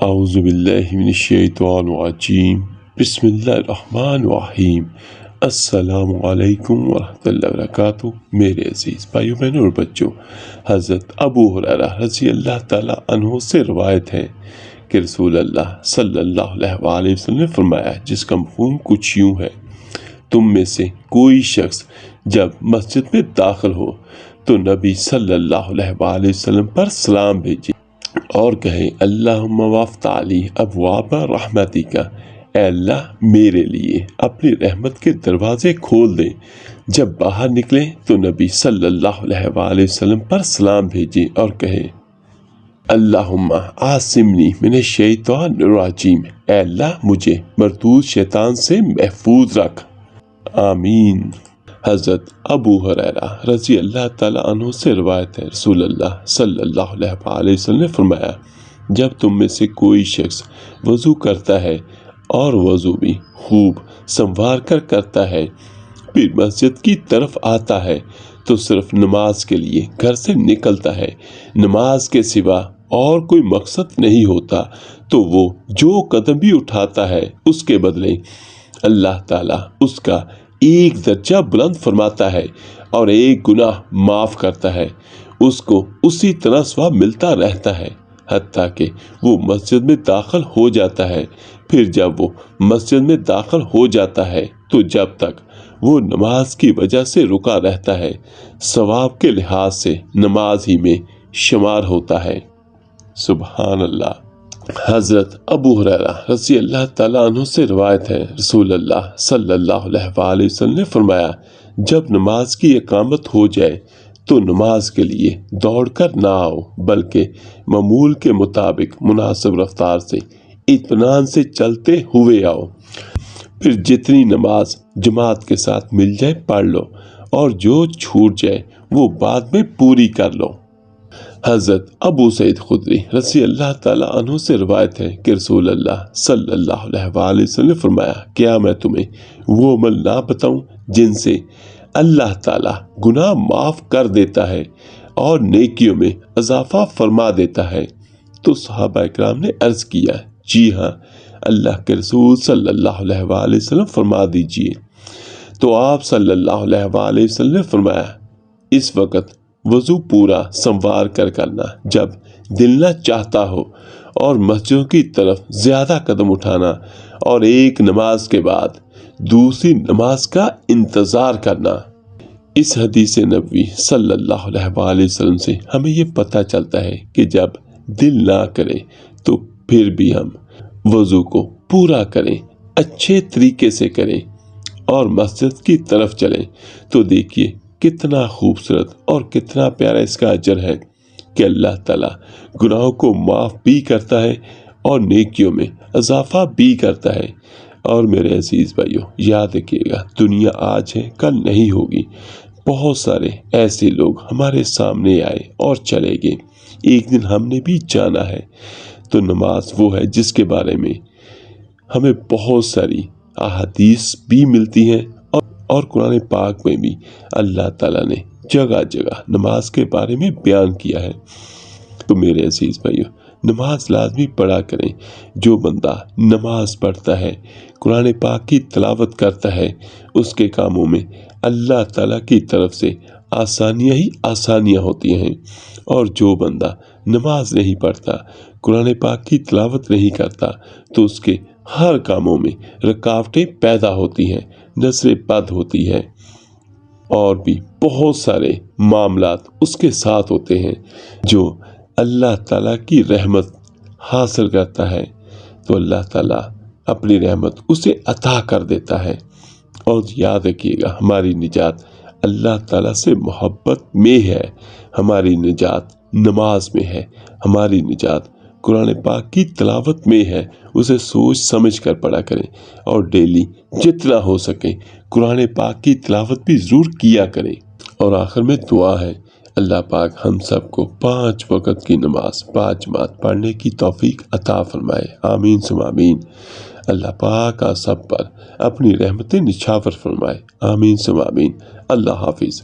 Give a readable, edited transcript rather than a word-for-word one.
اعوذ باللہ من الشیطان الرجیم بسم اللہ الرحمن الرحیم السلام علیکم ورحمۃ اللہ وبرکاتہ۔ میرے عزیز بھائیوں بہنوں اور بچوں، حضرت ابو ہریرہ رضی اللہ تعالیٰ عنہ سے روایت ہے کہ رسول اللہ صلی اللہ علیہ وآلہ وسلم نے فرمایا، جس کا مفہوم کچھ یوں ہے: تم میں سے کوئی شخص جب مسجد میں داخل ہو تو نبی صلی اللہ علیہ وآلہ وسلم پر سلام بھیجے اور کہے، اللہم وافتح لی ابواب رحمتک، اے اللہ میرے لیے اپنی رحمت کے دروازے کھول دے۔ جب باہر نکلے تو نبی صلی اللہ علیہ وآلہ وسلم پر سلام بھیجے اور کہے، اللہم عاصمنی من الشیطان الرجیم، اے اللہ مجھے مردود شیطان سے محفوظ رکھ، آمین۔ حضرت ابو ہریرہ رضی اللہ تعالیٰ عنہ سے روایت ہے، رسول اللہ صلی اللہ علیہ وآلہ وسلم نے فرمایا، جب تم میں سے کوئی شخص وضو کرتا ہے اور وضو بھی خوب سنوار کر کرتا ہے، پھر مسجد کی طرف آتا ہے تو صرف نماز کے لیے گھر سے نکلتا ہے، نماز کے سوا اور کوئی مقصد نہیں ہوتا، تو وہ جو قدم بھی اٹھاتا ہے اس کے بدلے اللہ تعالیٰ اس کا ایک درجہ بلند فرماتا ہے اور ایک گناہ معاف کرتا ہے، اس کو اسی طرح ثواب ملتا رہتا ہے حتیٰ کہ وہ مسجد میں داخل ہو جاتا ہے۔ پھر جب وہ مسجد میں داخل ہو جاتا ہے تو جب تک وہ نماز کی وجہ سے رکا رہتا ہے، ثواب کے لحاظ سے نماز ہی میں شمار ہوتا ہے۔ سبحان اللہ۔ حضرت ابو ہریرہ رضی اللہ تعالیٰ عنہ سے روایت ہے، رسول اللہ صلی اللہ علیہ وآلہ وسلم نے فرمایا، جب نماز کی اقامت ہو جائے تو نماز کے لیے دوڑ کر نہ آؤ، بلکہ معمول کے مطابق مناسب رفتار سے اطمینان سے چلتے ہوئے آؤ۔ پھر جتنی نماز جماعت کے ساتھ مل جائے پڑھ لو، اور جو چھوٹ جائے وہ بعد میں پوری کر لو۔ حضرت ابو سعید خدری رضی اللہ تعالیٰ عنہ سے روایت ہے کہ رسول اللہ صلی اللہ علیہ وآلہ وسلم نے فرمایا، کیا میں تمہیں وہ عمل نہ بتاؤں جن سے اللہ تعالیٰ گناہ معاف کر دیتا ہے اور نیکیوں میں اضافہ فرما دیتا ہے؟ تو صحابہ اکرام نے عرض کیا، جی ہاں اللہ کے رسول صلی اللہ علیہ وآلہ وسلم فرما دیجئے۔ تو آپ صلی اللہ علیہ وآلہ وسلم نے فرمایا، اس وقت وضو پورا سنوار کر کرنا جب دل نہ چاہتا ہو، اور مسجدوں کی طرف زیادہ قدم اٹھانا، اور ایک نماز کے بعد دوسری نماز کا انتظار کرنا۔ اس حدیث نبوی صلی اللہ علیہ وآلہ وسلم سے ہمیں یہ پتہ چلتا ہے کہ جب دل نہ کرے تو پھر بھی ہم وضو کو پورا کریں، اچھے طریقے سے کریں اور مسجد کی طرف چلیں، تو دیکھیے کتنا خوبصورت اور کتنا پیارا اس کا اجر ہے کہ اللہ تعالیٰ گناہوں کو معاف بھی کرتا ہے اور نیکیوں میں اضافہ بھی کرتا ہے۔ اور میرے عزیز بھائیوں، یاد رکھیے گا، دنیا آج ہے کل نہیں ہوگی۔ بہت سارے ایسے لوگ ہمارے سامنے آئے اور چلے گئے، ایک دن ہم نے بھی جانا ہے۔ تو نماز وہ ہے جس کے بارے میں ہمیں بہت ساری احادیث بھی ملتی ہیں، اور قرآن پاک میں بھی اللہ تعالیٰ نے جگہ جگہ نماز کے بارے میں بیان کیا ہے۔ تو میرے عزیز بھائیوں، نماز لازمی پڑھا کریں۔ جو بندہ نماز پڑھتا ہے، قرآن پاک کی تلاوت کرتا ہے، اس کے کاموں میں اللہ تعالیٰ کی طرف سے آسانیاں ہی آسانیاں ہوتی ہیں۔ اور جو بندہ نماز نہیں پڑھتا، قرآن پاک کی تلاوت نہیں کرتا، تو اس کے ہر کاموں میں رکاوٹیں پیدا ہوتی ہیں، نظر بد ہوتی ہے، اور بھی بہت سارے معاملات اس کے ساتھ ہوتے ہیں۔ جو اللہ تعالیٰ کی رحمت حاصل کرتا ہے تو اللہ تعالیٰ اپنی رحمت اسے عطا کر دیتا ہے۔ اور یاد رکھیے گا، ہماری نجات اللہ تعالیٰ سے محبت میں ہے، ہماری نجات نماز میں ہے، ہماری نجات قرآن پاک کی تلاوت میں ہے۔ اسے سوچ سمجھ کر پڑھا کریں، اور ڈیلی جتنا ہو سکے قرآن پاک کی تلاوت بھی ضرور کیا کریں۔ اور آخر میں دعا ہے، اللہ پاک ہم سب کو 5 وقت کی نماز باجماعت پڑھنے کی توفیق عطا فرمائے، آمین ثم آمین۔ اللہ پاک آپ سب پر اپنی رحمتیں نچھاور فرمائے، آمین ثم آمین۔ اللہ حافظ۔